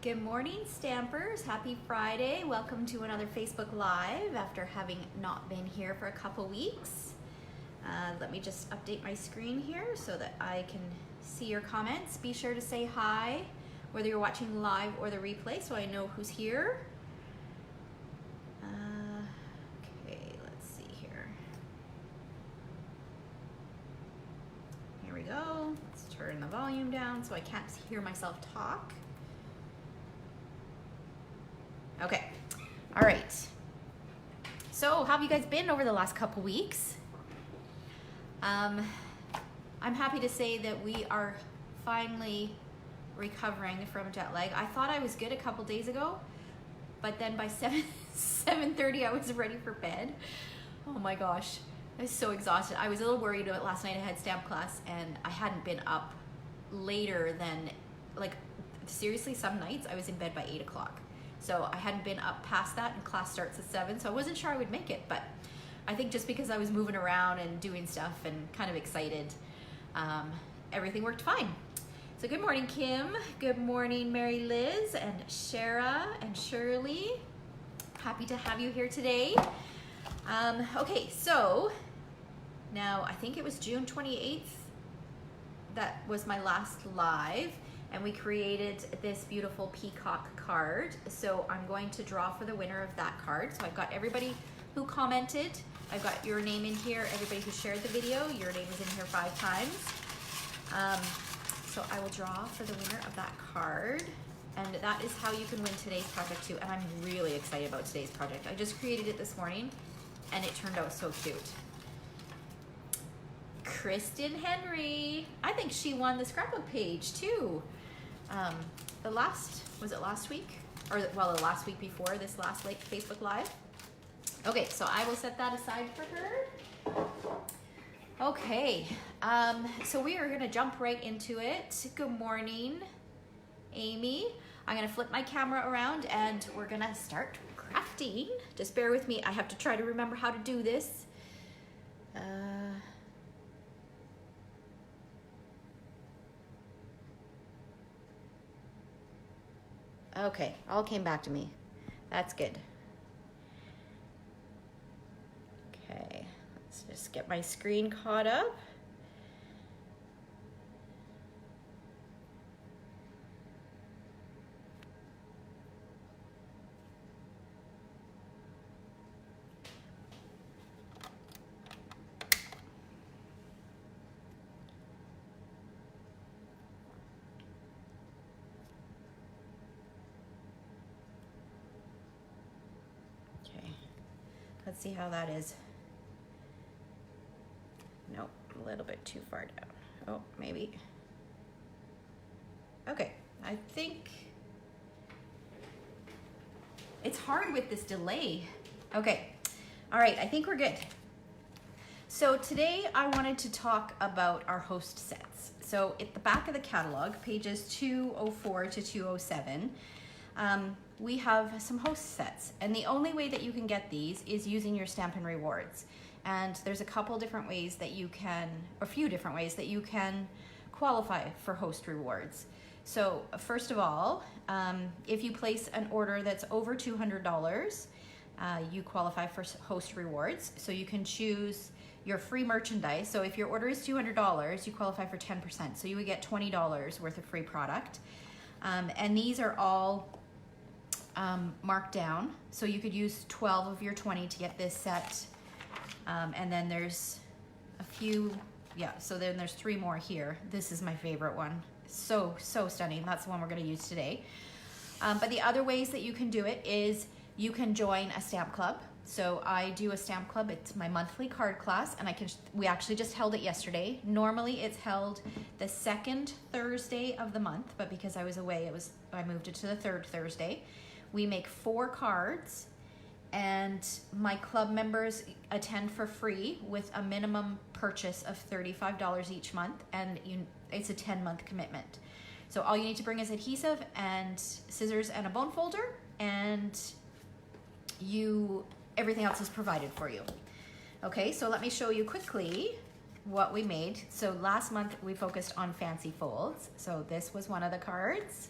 Good morning, Stampers. Happy Friday. Welcome to another Facebook Live after having not been here for a couple weeks. Let me just update my screen here so that I can see your comments. Be sure to say hi, whether you're watching live or the replay, so I know who's here. Okay, let's see here. Here we go. Let's turn the volume down so I can't hear myself talk. Okay, all right. So how have you guys been over the last couple weeks? I'm happy to say that we are finally recovering from jet lag. I thought I was good a couple days ago, but then by 7:30 I was ready for bed. Oh my gosh, I was so exhausted. I was a little worried about last night. I had stamp class and I hadn't been up later than, like, seriously, some nights I was in bed by 8 o'clock. So I hadn't been up past that, and class starts at 7, so I wasn't sure I would make it, but I think just because I was moving around and doing stuff and kind of excited, everything worked fine. So good morning, Kim. Good morning, Mary Liz and Shara and Shirley. Happy to have you here today. Okay, so now I think it was June 28th. That was my last live. And we created this beautiful peacock card. So I'm going to draw for the winner of that card. So I've got everybody who commented. I've got your name in here. Everybody who shared the video, your name is in here 5 times. So I will draw for the winner of that card. And that is how you can win today's project too. And I'm really excited about today's project. I just created it this morning and it turned out so cute. Kristen Henry. I think she won the scrapbook page too. Was it last week? Or, well, the last week before this last Facebook Live. Okay, so I will set that aside for her. Okay, so we are gonna jump right into it. Good morning, Amy. I'm gonna flip my camera around and we're gonna start crafting. Just bear with me, I have to try to remember how to do this. Okay, all came back to me. That's good. Okay, let's just get my screen caught up. Let's see how that is. Nope, a little bit too far down. Oh, maybe. Okay, I think it's hard with this delay. Okay, all right, I think we're good. So today I wanted to talk about our host sets. So at the back of the catalog, pages 204 to 207, we have some host sets, and the only way that you can get these is using your Stampin' Rewards. And there's a couple different ways that you can, a few different ways that you can qualify for host rewards. So first of all, if you place an order that's over $200, you qualify for host rewards. So you can choose your free merchandise. So if your order is $200, you qualify for 10%. So you would get $20 worth of free product. And these are all marked down, so you could use 12 of your 20 to get this set, and then there's a few, yeah, so then there's 3 more here. This is my favorite one. So stunning. That's the one we're going to use today. But the other ways that you can do it is you can join a stamp club. So I do a stamp club. It's my monthly card class, and we actually just held it yesterday. Normally it's held the 2nd Thursday of the month, but because I was away, I moved it to the 3rd Thursday. We make 4 cards, and my club members attend for free with a minimum purchase of $35 each month, and it's a 10-month commitment. So all you need to bring is adhesive and scissors and a bone folder, and everything else is provided for you. Okay, so let me show you quickly what we made. So last month we focused on fancy folds. So this was one of the cards.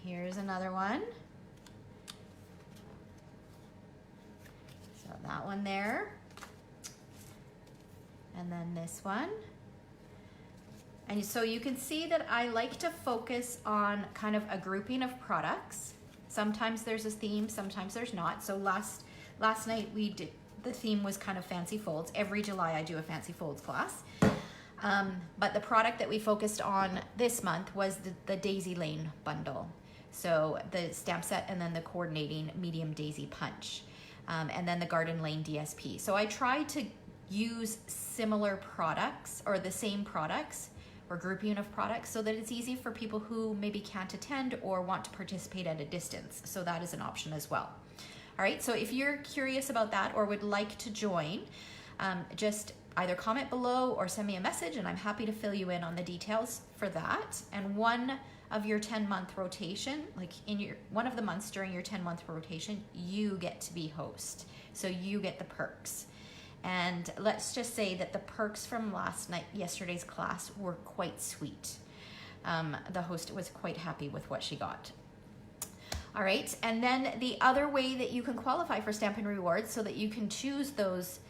Here's another one. So that one there. And then this one. And so you can see that I like to focus on kind of a grouping of products. Sometimes there's a theme, sometimes there's not. So last night the theme was kind of fancy folds. Every July I do a fancy folds class. But the product that we focused on this month was the Daisy Lane bundle. So the stamp set and then the coordinating medium daisy punch. And then the Garden Lane DSP. So I try to use similar products or the same products or grouping of products so that it's easy for people who maybe can't attend or want to participate at a distance. So that is an option as well. All right, so if you're curious about that or would like to join, just either comment below or send me a message and I'm happy to fill you in on the details for that. And one of your 10-month rotation, like in one of the months during your 10-month rotation, you get to be host. So you get the perks. And let's just say that the perks from yesterday's class were quite sweet. The host was quite happy with what she got. All right, and then the other way that you can qualify for Stampin' Rewards so that you can choose those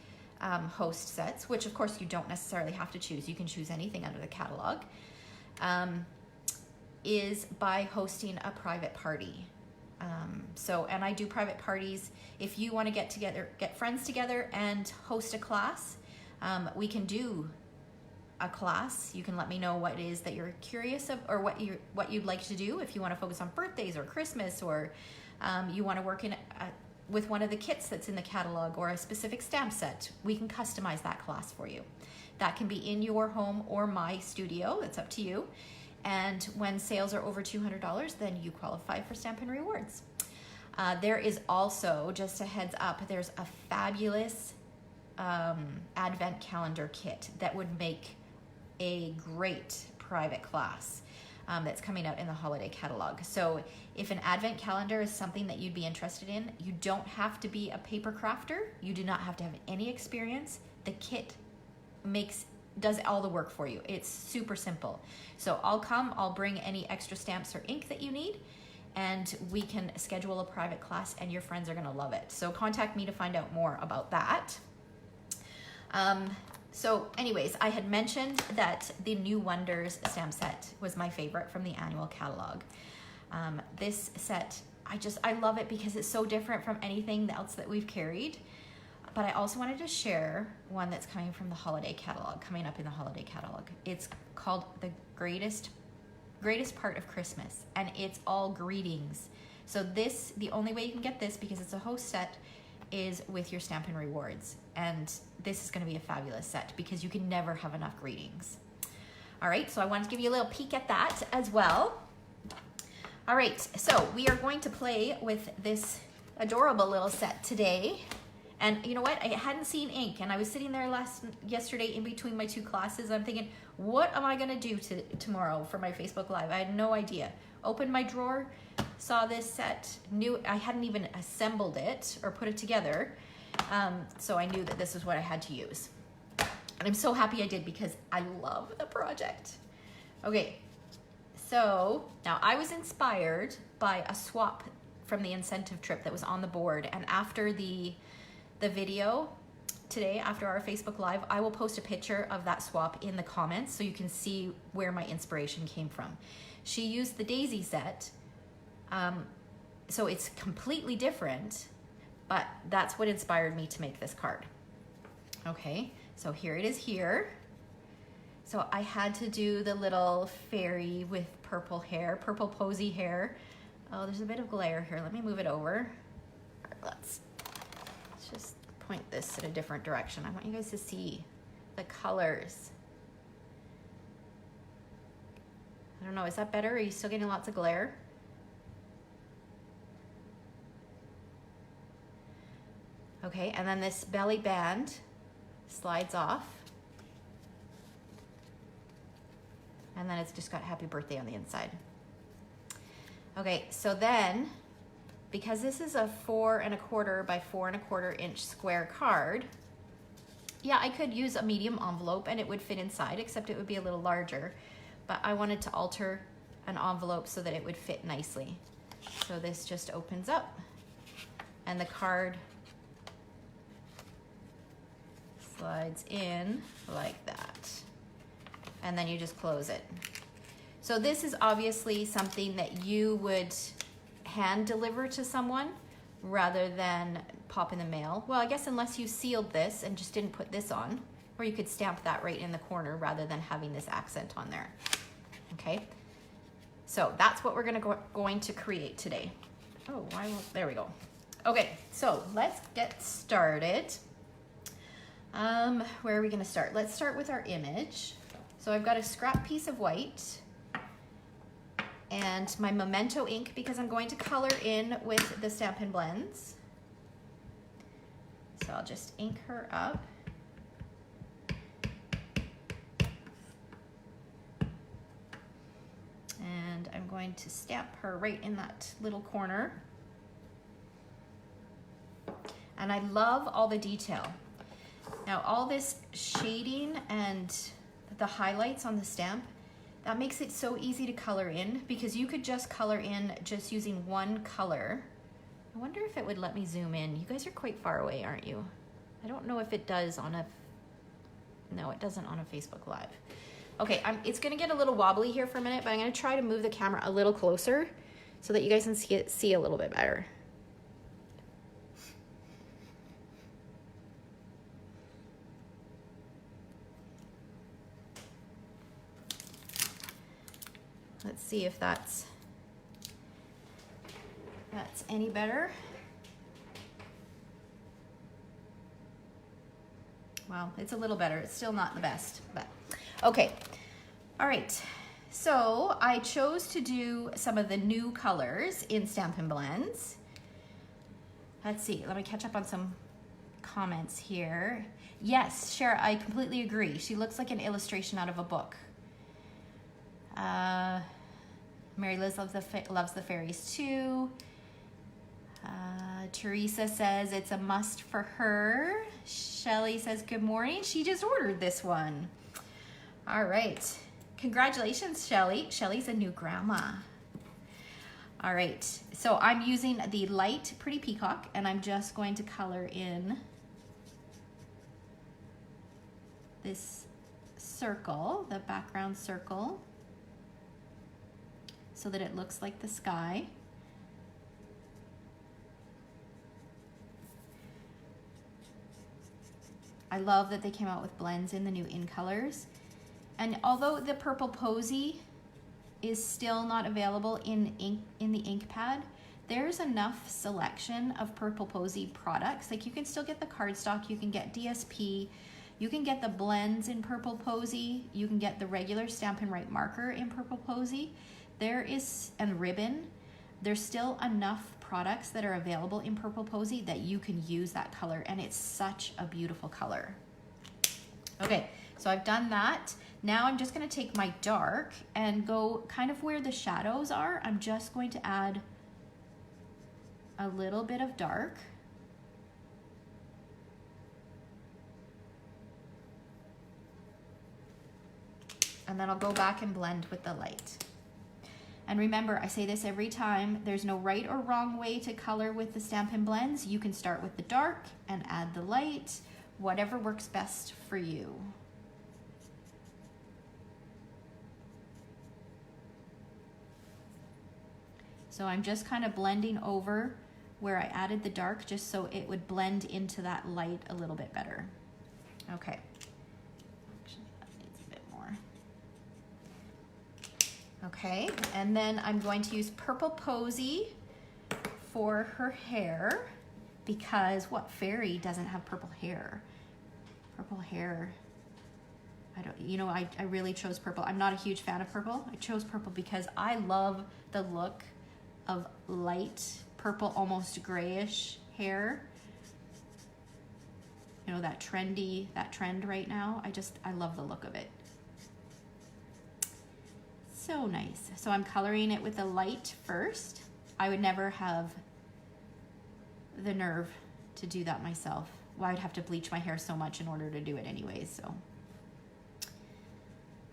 host sets, which of course you don't necessarily have to choose, you can choose anything under the catalog, is by hosting a private party. And I do private parties. If you want to get friends together and host a class, we can do a class. You can let me know what it is that you're curious of or what you'd like to do. If you want to focus on birthdays or Christmas, or you want to work with one of the kits that's in the catalog or a specific stamp set, we can customize that class for you. That can be in your home or my studio. It's up to you. And when sales are over $200, then you qualify for Stampin' Rewards. There is also, just a heads up, there's a fabulous advent calendar kit that would make a great private class that's coming out in the holiday catalog. So if an advent calendar is something that you'd be interested in, you don't have to be a paper crafter. You do not have to have any experience. The kit does all the work for you. It's super simple. So I'll bring any extra stamps or ink that you need, and we can schedule a private class and your friends are gonna love it. So contact me to find out more about that. So anyways, I had mentioned that the New Wonders stamp set was my favorite from the annual catalog. This set, I love it because it's so different from anything else that we've carried. But I also wanted to share one that's coming from the holiday catalog, coming up in the holiday catalog. It's called The Greatest Part of Christmas, and it's all greetings. So the only way you can get this, because it's a host set, is with your Stampin' Rewards. And this is gonna be a fabulous set because you can never have enough greetings. All right, so I wanted to give you a little peek at that as well. All right, so we are going to play with this adorable little set today. And you know what? I hadn't seen ink, and I was sitting there yesterday in between my two classes. I'm thinking, what am I gonna do tomorrow for my Facebook Live? I had no idea. Opened my drawer, saw this set, knew I hadn't even assembled it or put it together, so I knew that this is what I had to use. And I'm so happy I did because I love the project. Okay, so now I was inspired by a swap from the incentive trip that was on the board, and after the video today, after our Facebook Live, I will post a picture of that swap in the comments so you can see where my inspiration came from. She used the Daisy set, so it's completely different, but that's what inspired me to make this card. Okay, so here it is here. So I had to do the little fairy with purple hair, purple posy hair. Oh, there's a bit of glare here. Let me move it over. All right, let's just point this in a different direction. I want you guys to see the colors. I don't know, is that better? Are you still getting lots of glare? Okay, and then this belly band slides off. And then it's just got happy birthday on the inside. Okay, so then, because this is a 4 1/4 by 4 1/4 inch square card, yeah, I could use a medium envelope and it would fit inside, except it would be a little larger. But I wanted to alter an envelope so that it would fit nicely. So this just opens up and the card slides in like that. And then you just close it. So this is obviously something that you would hand deliver to someone rather than pop in the mail. Well, I guess unless you sealed this and just didn't put this on, or you could stamp that right in the corner rather than having this accent on there. Okay, so that's what we're going to create today. Oh, there we go. Okay, so let's get started. Where are we gonna start? Let's start with our image. So I've got a scrap piece of white and my Memento ink because I'm going to color in with the Stampin' Blends. So I'll just ink her up. And I'm going to stamp her right in that little corner. And I love all the detail. Now all this shading and the highlights on the stamp, that makes it so easy to color in because you could just color in just using one color. I wonder if it would let me zoom in. You guys are quite far away, aren't you? I don't know if it does on a, no, it doesn't on a Facebook Live. Okay, it's gonna get a little wobbly here for a minute, but I'm gonna try to move the camera a little closer so that you guys can see a little bit better. Let's see if that's any better. Well, it's a little better. It's still not the best, but okay. All right, so I chose to do some of the new colors in Stampin' Blends. Let's see, let me catch up on some comments here. Yes, Shara, I completely agree. She looks like an illustration out of a book. Mary Liz loves the fairies too. Teresa says it's a must for her. Shelly says good morning. She just ordered this one. All right. Congratulations, Shelly. Shelly's a new grandma. All right. So I'm using the light Pretty Peacock and I'm just going to color in this circle, the background circle, so that it looks like the sky. I love that they came out with blends in the new in colors. And although the purple posy is still not available in the ink pad, there's enough selection of purple posy products. Like you can still get the cardstock, you can get DSP, you can get the blends in purple posy, you can get the regular Stampin' Right marker in purple posy. And ribbon, there's still enough products that are available in purple posy that you can use that color, and it's such a beautiful color. Okay, so I've done that. Now I'm just gonna take my dark and go kind of where the shadows are. I'm just going to add a little bit of dark. And then I'll go back and blend with the light. And remember, I say this every time, there's no right or wrong way to color with the Stampin' Blends. You can start with the dark and add the light, whatever works best for you. So I'm just kind of blending over where I added the dark just so it would blend into that light a little bit better. Okay. Okay, and then I'm going to use purple posy for her hair because what fairy doesn't have purple hair? Purple hair, I really chose purple. I'm not a huge fan of purple. I chose purple because I love the look of light purple, almost grayish hair. You know, that trend right now. I love the look of it. So nice. So I'm coloring it with the light first. I would never have the nerve to do that myself. Well, I'd have to bleach my hair so much in order to do it anyways, so.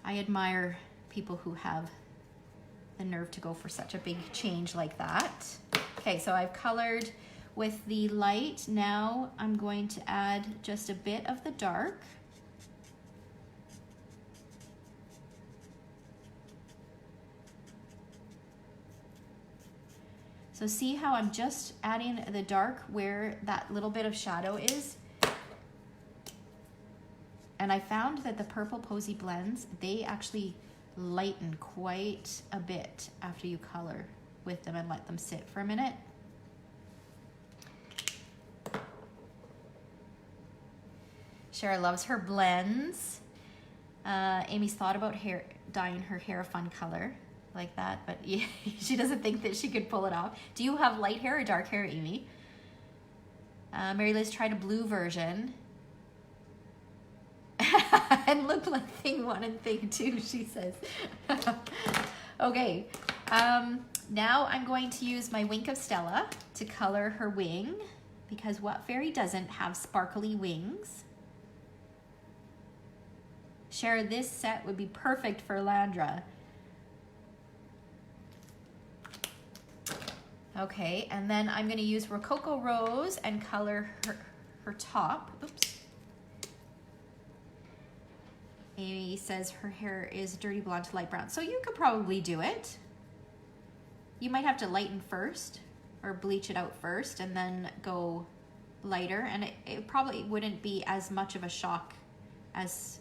I admire people who have the nerve to go for such a big change like that. Okay, so I've colored with the light. Now I'm going to add just a bit of the dark. So see how I'm just adding the dark where that little bit of shadow is? And I found that the purple posy blends, they actually lighten quite a bit after you color with them and let them sit for a minute. Shara loves her blends. Amy's thought about dyeing her hair a fun color like that, but yeah, she doesn't think that she could pull it off. Do you have light hair or dark hair, Amy? Mary Liz tried a blue version and looked like thing 1 and thing 2, she says. Okay, now I'm going to use my Wink of Stella to color her wing, because what fairy doesn't have sparkly wings? Shara, this set would be perfect for Landra. Okay, and then I'm going to use Rococo Rose and color her top. Oops. Amy says her hair is dirty blonde to light brown. So you could probably do it. You might have to lighten first or bleach it out first and then go lighter. And it probably wouldn't be as much of a shock as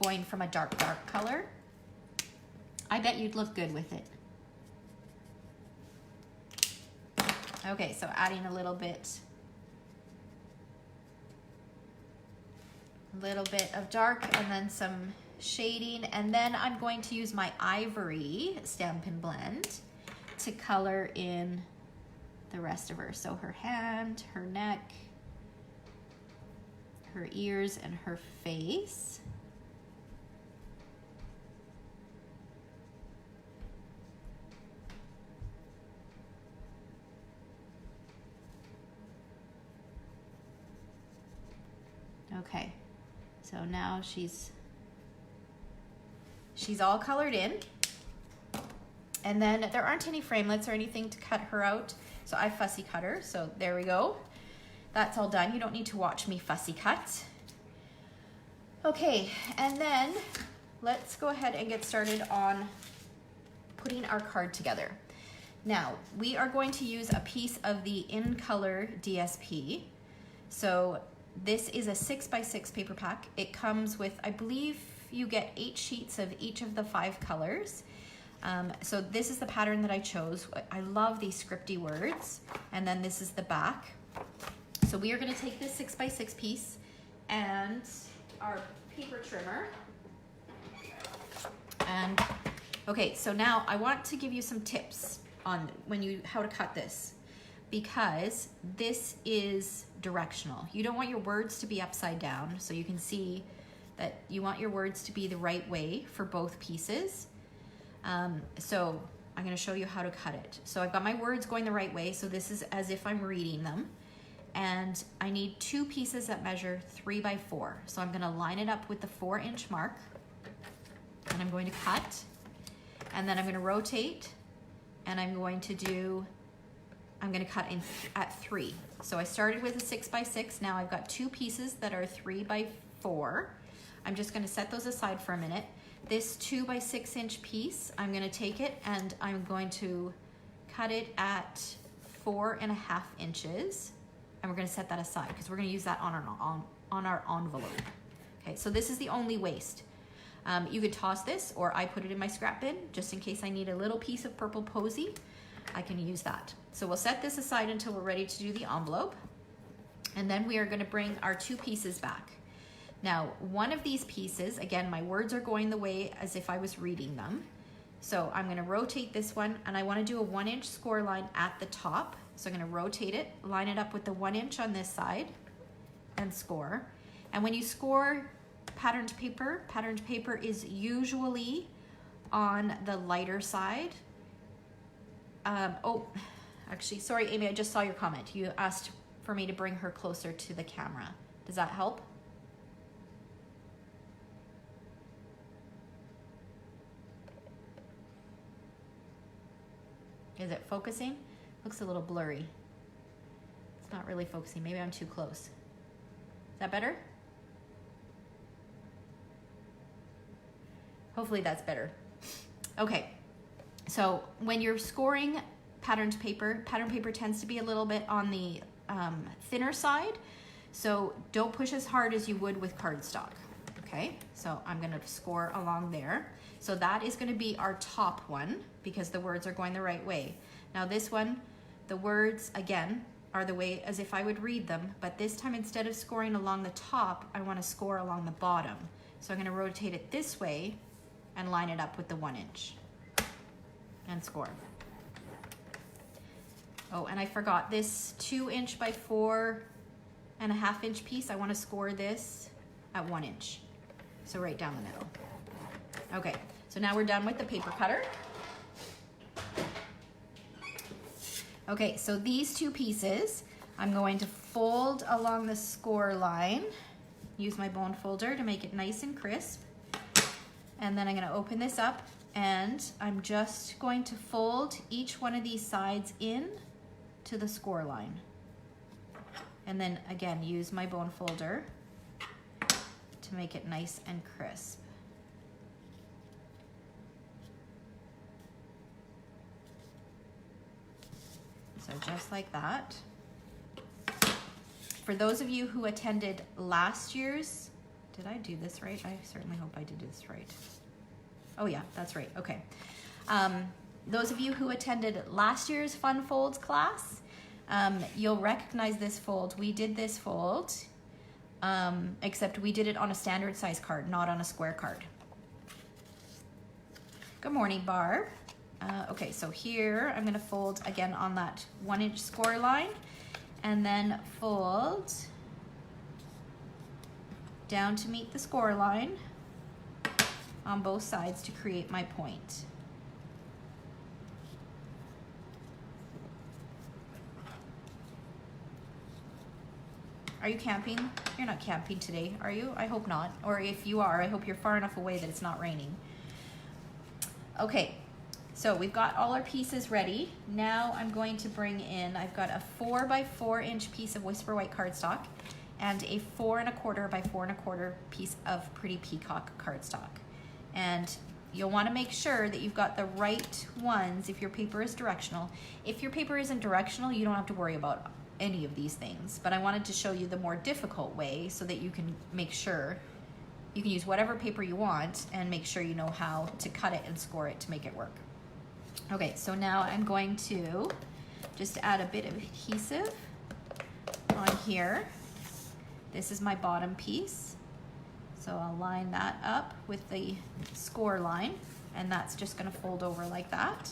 going from a dark color. I bet you'd look good with it. Okay, so adding a little bit of dark and then some shading, and then I'm going to use my Ivory Stampin' Blend to color in the rest of her. So her hand, her neck, her ears, and her face. Okay, so now she's all colored in, and then there aren't any framelits or anything to cut her out, so I fussy cut her. So there we go. That's all done. You don't need to watch me fussy cut. Okay, and then let's go ahead and get started on putting our card together. Now, we are going to use a piece of the In Color DSP. So this is a 6x6 paper pack. It comes with, I believe you get 8 sheets of each of the 5 colors. So this is the pattern that I chose. I love these scripty words. And then this is the back. So we are going to take this 6x6 piece and our paper trimmer. And okay, so now I want to give you some tips on how to cut this, because this is directional. You don't want your words to be upside down, so you can see that you want your words to be the right way for both pieces. So I'm going to show you how to cut it. So I've got my words going the right way, so this is as if I'm reading them. And I need 2 pieces that measure 3 by 4. So I'm going to line it up with the 4-inch mark, and I'm going to cut, and then I'm going to rotate, and I'm going to cut in at 3. So I started with a 6x6. Now I've got 2 pieces that are 3 by 4. I'm just going to set those aside for a minute. This 2 by 6 inch piece, I'm going to take it and I'm going to cut it at 4.5 inches. And we're going to set that aside because we're going to use that on our envelope. Okay, so this is the only waste. You could toss this, or I put it in my scrap bin just in case I need a little piece of purple posy. I can use that. So we'll set this aside until we're ready to do the envelope. And then we are going to bring our 2 pieces back. Now, one of these pieces, again, my words are going the way as if I was reading them. So I'm going to rotate this one, and I want to do a 1-inch score line at the top. So I'm going to rotate it, line it up with the 1 inch on this side, and score. And when you score patterned paper is usually on the lighter side. Oh, actually, sorry, Amy, I just saw your comment. You asked for me to bring her closer to the camera. Does that help? Is it focusing? Looks a little blurry. It's not really focusing. Maybe I'm too close. Is that better? Hopefully that's better. Okay, so when you're scoring pattern paper tends to be a little bit on the thinner side, so don't push as hard as you would with cardstock. Okay, so I'm gonna score along there. So that is gonna be our top one because the words are going the right way. Now this one, the words, again, are the way as if I would read them, but this time instead of scoring along the top, I wanna score along the bottom. So I'm gonna rotate it this way and line it up with the 1 inch and score. Oh, and I forgot this 2 inch by 4.5 inch piece. I wanna score this at 1 inch. So right down the middle. Okay, so now we're done with the paper cutter. Okay, so these two pieces, I'm going to fold along the score line, use my bone folder to make it nice and crisp. And then I'm gonna open this up and I'm just going to fold each one of these sides in to the score line. And then again, use my bone folder to make it nice and crisp. So just like that. For those of you who attended last year's, did I do this right? I certainly hope I did this right. Oh yeah, that's right, okay. Those of you who attended last year's Fun Folds class, you'll recognize this fold. We did this fold, except we did it on a standard size card, not on a square card. Good morning, Barb. Okay, so here I'm gonna fold again on that 1 inch score line and then fold down to meet the score line on both sides to create my point. Are you camping? You're not camping today, are you? I hope not. Or if you are, I hope you're far enough away that it's not raining. Okay, so we've got all our pieces ready. Now I'm going to bring in, I've got a 4 by 4 inch piece of Whisper White cardstock and a 4 1/4 by 4 1/4 piece of Pretty Peacock cardstock. And you'll want to make sure that you've got the right ones if your paper is directional. If your paper isn't directional, you don't have to worry about any of these things, but I wanted to show you the more difficult way so that you can make sure you can use whatever paper you want and make sure you know how to cut it and score it to make it work. Okay, so now I'm going to just add a bit of adhesive on here. This is my bottom piece. So I'll line that up with the score line, and that's just gonna fold over like that.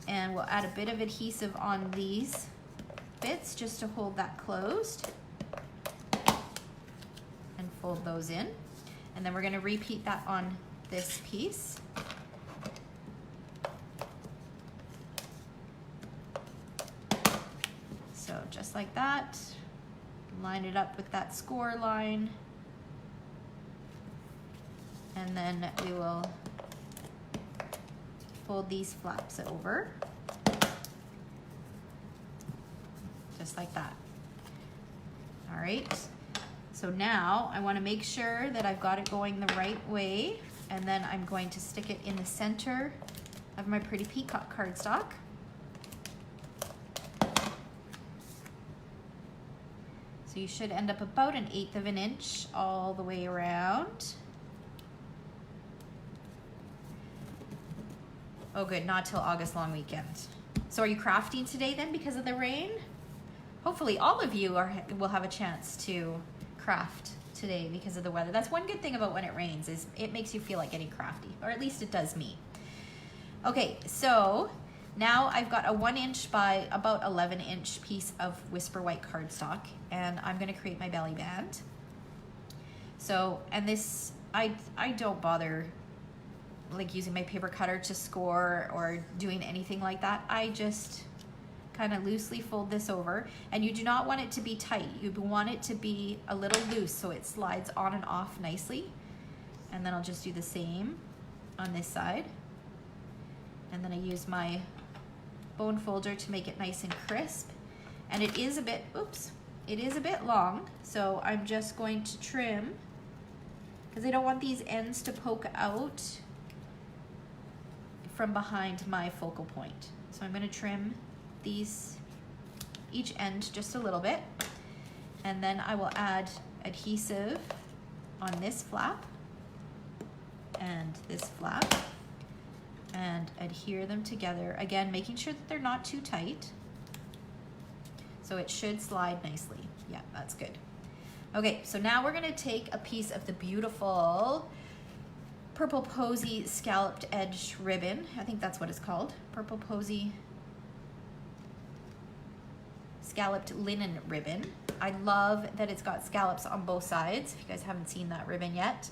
And we'll add a bit of adhesive on these bits just to hold that closed and fold those in. And then we're gonna repeat that on this piece. So just like that, line it up with that score line, and then we will fold these flaps over, just like that. All right, so now I want to make sure that I've got it going the right way, and then I'm going to stick it in the center of my Pretty Peacock cardstock. So you should end up about 1/8 of an inch all the way around. Oh good, not till August long weekend. So are you crafting today then because of the rain? Hopefully all of you will have a chance to craft today because of the weather. That's one good thing about when it rains is it makes you feel like getting crafty, or at least it does me. Okay, so now I've got a 1 inch by about 11 inch piece of Whisper White cardstock, and I'm gonna create my belly band. So, and this, I don't bother like using my paper cutter to score or doing anything like that. I just kind of loosely fold this over, and you do not want it to be tight. You want it to be a little loose so it slides on and off nicely. And then I'll just do the same on this side. And then I use my bone folder to make it nice and crisp. And it is a bit, oops, it is a bit long, so I'm just going to trim, because I don't want these ends to poke out from behind my focal point. So I'm going to trim these, each end just a little bit, and then I will add adhesive on this flap and this flap and adhere them together, again making sure that they're not too tight, so it should slide nicely. Yeah, that's good. Okay, so now we're gonna take a piece of the beautiful Purple Posy scalloped edge ribbon. I think that's what it's called. Purple Posy scalloped linen ribbon. I love that it's got scallops on both sides, if you guys haven't seen that ribbon yet.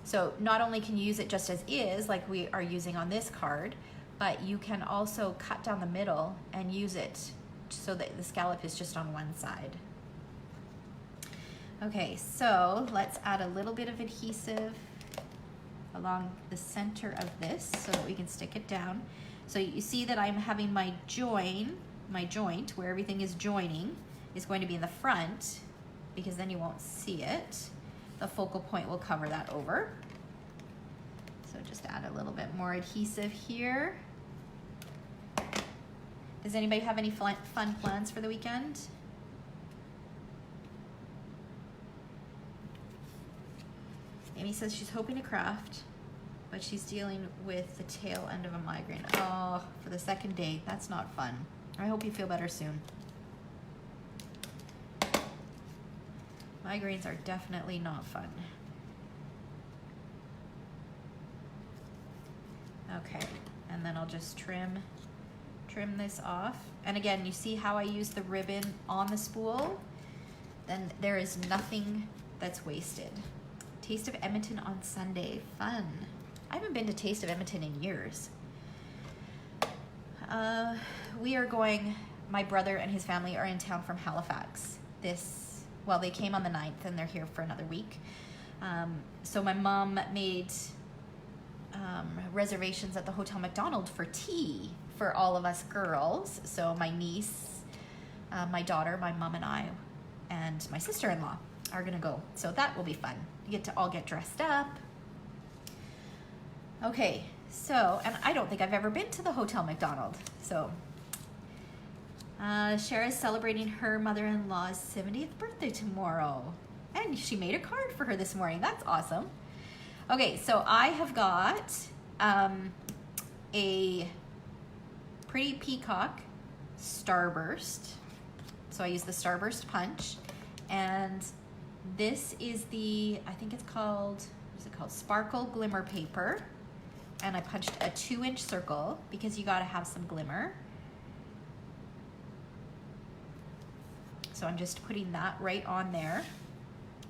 So not only can you use it just as is, like we are using on this card, but you can also cut down the middle and use it so that the scallop is just on one side. Okay, so let's add a little bit of adhesive along the center of this so that we can stick it down. So you see that I'm having my joint where everything is joining is going to be in the front, because then you won't see it. The focal point will cover that over. So just add a little bit more adhesive here. Does anybody have any fun plans for the weekend? Amy says she's hoping to craft, but she's dealing with the tail end of a migraine. Oh, for the second day, that's not fun. I hope you feel better soon. Migraines are definitely not fun. Okay, and then I'll just trim this off. And again, you see how I use the ribbon on the spool? Then there is nothing that's wasted. Taste of Edmonton on Sunday, fun. I haven't been to Taste of Edmonton in years. We are going, my brother and his family are in town from Halifax. Well, they came on the 9th and they're here for another week. So my mom made reservations at the Hotel McDonald for tea for all of us girls. So my niece, my daughter, my mom and I, and my sister-in-law are gonna go. So that will be fun. You get to all get dressed up. Okay, so, and I don't think I've ever been to the Hotel McDonald. So, Shara's celebrating her mother-in-law's 70th birthday tomorrow. And she made a card for her this morning. That's awesome. Okay, so I have got a Pretty Peacock Starburst. So I use the Starburst punch. And this is the, I think it's called, what is it called? Sparkle Glimmer Paper. And I punched a 2-inch circle because you gotta have some glimmer. So I'm just putting that right on there.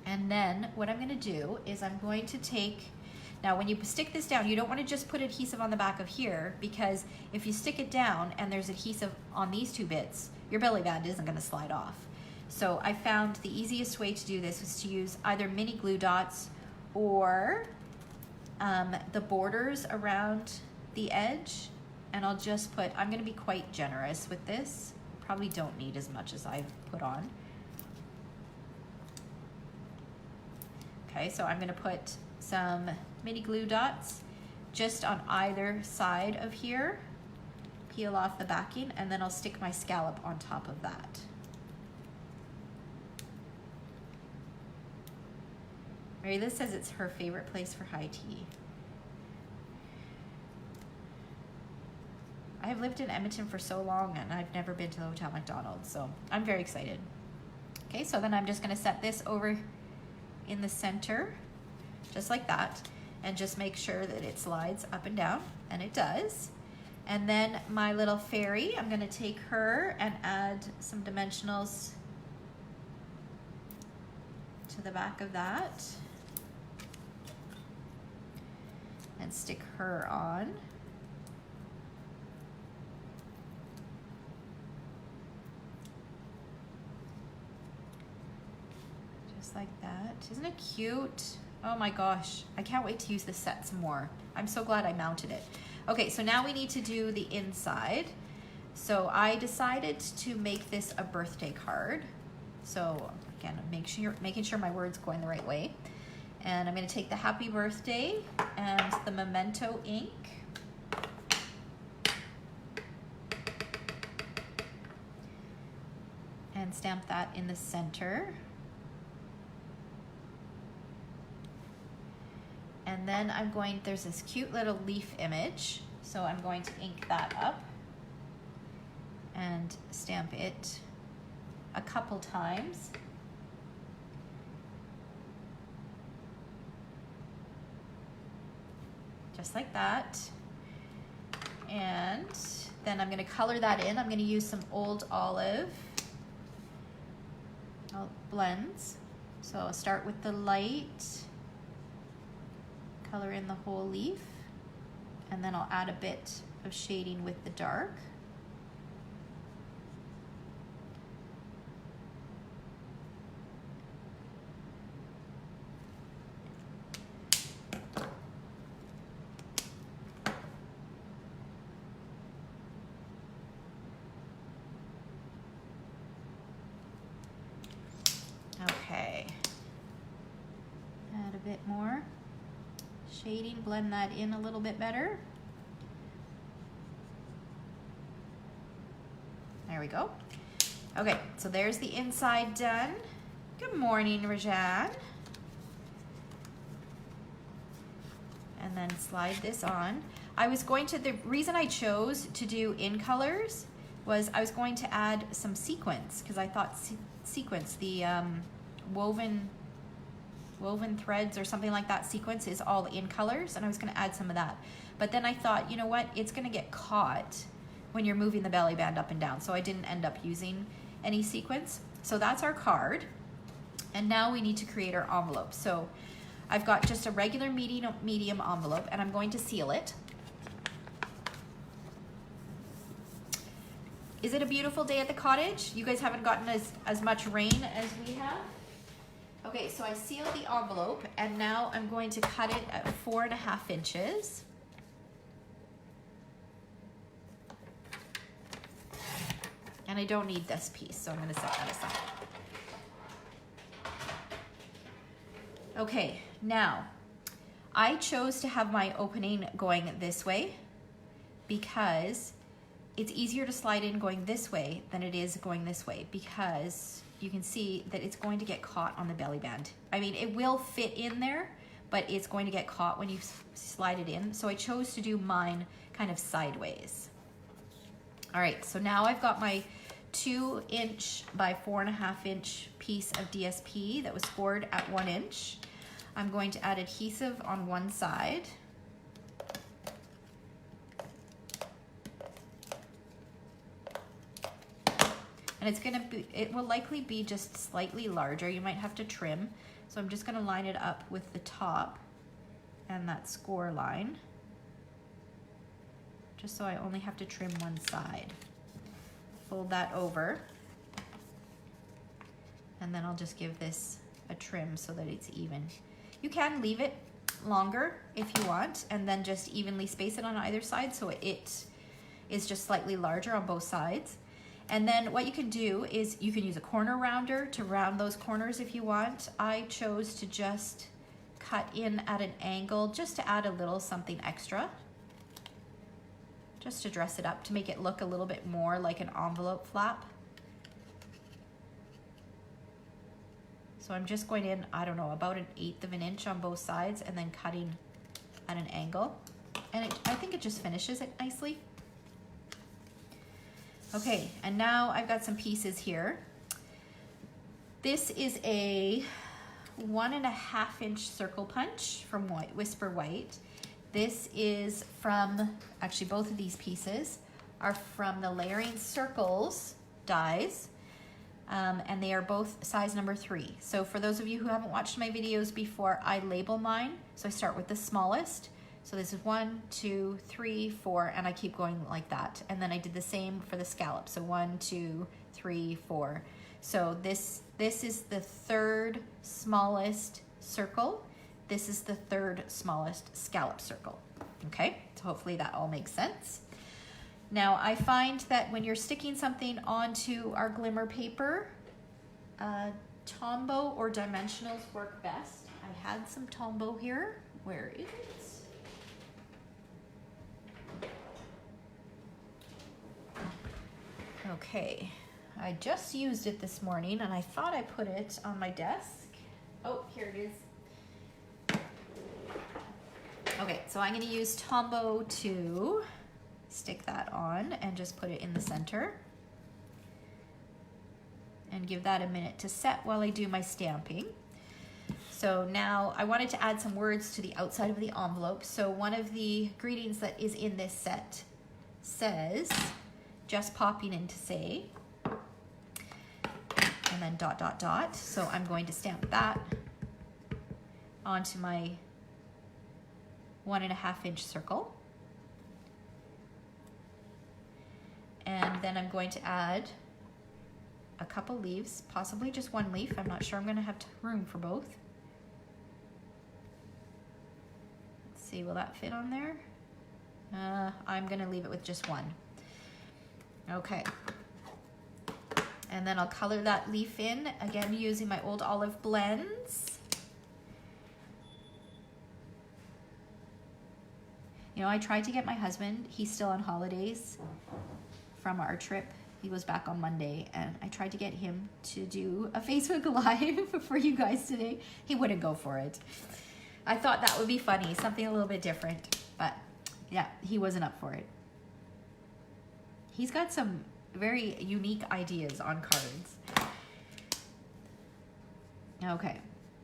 And then what I'm gonna do is I'm going to take, now when you stick this down, you don't wanna just put adhesive on the back of here, because if you stick it down and there's adhesive on these two bits, your belly band isn't gonna slide off. So I found the easiest way to do this was to use either mini glue dots or the borders around the edge. And I'll just put, I'm gonna be quite generous with this. Probably don't need as much as I've put on. Okay, so I'm gonna put some mini glue dots just on either side of here, peel off the backing, and then I'll stick my scallop on top of that. Mary Liz says it's her favorite place for high tea. I have lived in Edmonton for so long and I've never been to the Hotel McDonald, so I'm very excited. Okay, so then I'm just gonna set this over in the center, just like that, and just make sure that it slides up and down, and it does. And then my little fairy, I'm gonna take her and add some dimensionals to the back of that and stick her on. Just like that. Isn't it cute? Oh my gosh, I can't wait to use this set some more. I'm so glad I mounted it. Okay, so now we need to do the inside. So I decided to make this a birthday card. So again, making sure my word's going the right way. And I'm going to take the happy birthday and the memento ink. And stamp that in the center. And then there's this cute little leaf image. So I'm going to ink that up and stamp it a couple times. Just like that. And then I'm going to color that in. I'm going to use some Old Olive blends. So I'll start with the light, color in the whole leaf, and then I'll add a bit of shading with the dark. Okay, add a bit more shading, blend that in a little bit better. There we go. Okay, so there's the inside done. Good morning, Rajan. And then slide this on. The reason I chose to do in colors was I was going to add some sequins, because I thought sequins, the woven threads or something like that sequence is all in colors, and I was going to add some of that. But then I thought, you know what, it's going to get caught when you're moving the belly band up and down, so I didn't end up using any sequins. So that's our card, and now we need to create our envelope. So I've got just a regular medium envelope, and I'm going to seal it. Is it a beautiful day at the cottage? You guys haven't gotten as much rain as we have? Okay, so I sealed the envelope, and now I'm going to cut it at 4.5 inches. And I don't need this piece, so I'm going to set that aside. Okay, now I chose to have my opening going this way because it's easier to slide in going this way than it is going this way, because you can see that it's going to get caught on the belly band. I mean, it will fit in there, but it's going to get caught when you slide it in. So I chose to do mine kind of sideways. All right, so now I've got my 2" by 4.5" piece of DSP that was scored at 1 inch. I'm going to add adhesive on one side. And it will likely be just slightly larger. You might have to trim. So I'm just gonna line it up with the top and that score line, just so I only have to trim one side. Fold that over, and then I'll just give this a trim so that it's even. You can leave it longer if you want, and then just evenly space it on either side so it is just slightly larger on both sides. And then what you can do is you can use a corner rounder to round those corners if you want. I chose to just cut in at an angle just to add a little something extra, just to dress it up, to make it look a little bit more like an envelope flap. So I'm just going in, I don't know, about 1/8 inch on both sides, and then cutting at an angle. And I think it just finishes it nicely. Okay, and now I've got some pieces here. This is a 1.5 inch circle punch from Whisper White. This is from, actually both of these pieces are from the Layering Circles dies, and they are both size number 3. So for those of you who haven't watched my videos before, I label mine. So I start with the smallest. So this is 1, 2, 3, 4, and I keep going like that. And then I did the same for the scallop. So 1, 2, 3, 4. So this is the 3rd smallest circle. This is the 3rd smallest scallop circle. Okay, So hopefully that all makes sense. Now I find that when you're sticking something onto our glimmer paper, Tombow or dimensionals work best. I had some Tombow here. Where is it? Okay, I just used it this morning and I thought I put it on my desk. Oh, here it is. Okay, so I'm going to use Tombow to stick that on and just put it in the center. And give that a minute to set while I do my stamping. So now I wanted to add some words to the outside of the envelope. So one of the greetings that is in this set says, just popping in to say, and then dot, dot, dot. So I'm going to stamp that onto my 1.5 inch circle. And then I'm going to add a couple leaves, possibly just one leaf. I'm not sure I'm gonna have room for both. Let's see, will that fit on there? I'm gonna leave it with just one. Okay. And then I'll color that leaf in, again using my old olive blends. You know, I tried to get my husband, he's still on holidays from our trip. He was back on Monday, and I tried to get him to do a Facebook Live for you guys today. He wouldn't go for it. I thought that would be funny, something a little bit different, but yeah, he wasn't up for it. He's got some very unique ideas on cards. Okay,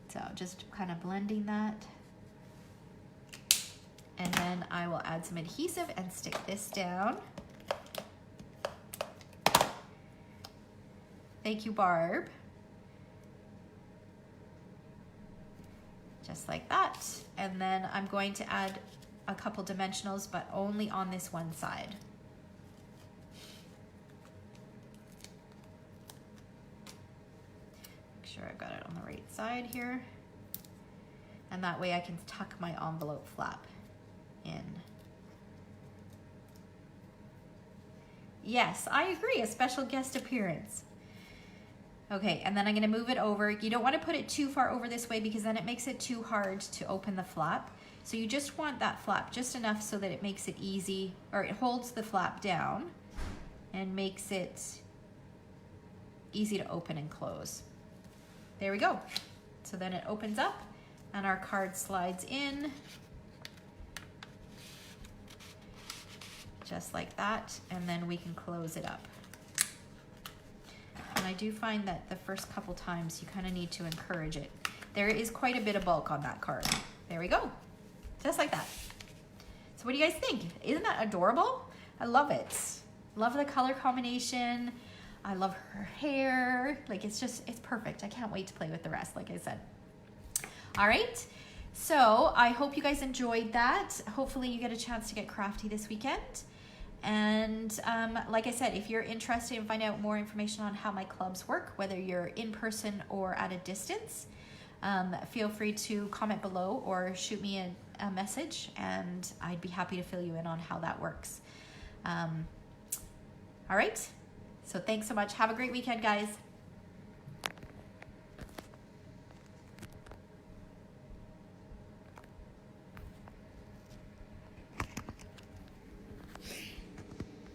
so just kind of blending that. And then I will add some adhesive and stick this down. Thank you, Barb. Just like that. And then I'm going to add a couple dimensionals, but only on this one side. Make sure I've got it on the right side here. And that way I can tuck my envelope flap in. Yes, I agree, a special guest appearance. Okay, and then I'm gonna move it over. You don't wanna put it too far over this way because then it makes it too hard to open the flap. So you just want that flap just enough so that it makes it easy, or it holds the flap down and makes it easy to open and close. There we go. So then it opens up and our card slides in. Just like that, and then we can close it up. And I do find that the first couple times you kind of need to encourage it. There is quite a bit of bulk on that card. There we go, just like that. So what do you guys think? Isn't that adorable? I love it. Love the color combination. I love her hair. Like it's perfect. I can't wait to play with the rest, like I said. All right, so I hope you guys enjoyed that. Hopefully you get a chance to get crafty this weekend. And like I said, if you're interested in finding out more information on how my clubs work, whether you're in person or at a distance, feel free to comment below or shoot me a message, and I'd be happy to fill you in on how that works. All right, so thanks so much. Have a great weekend, guys.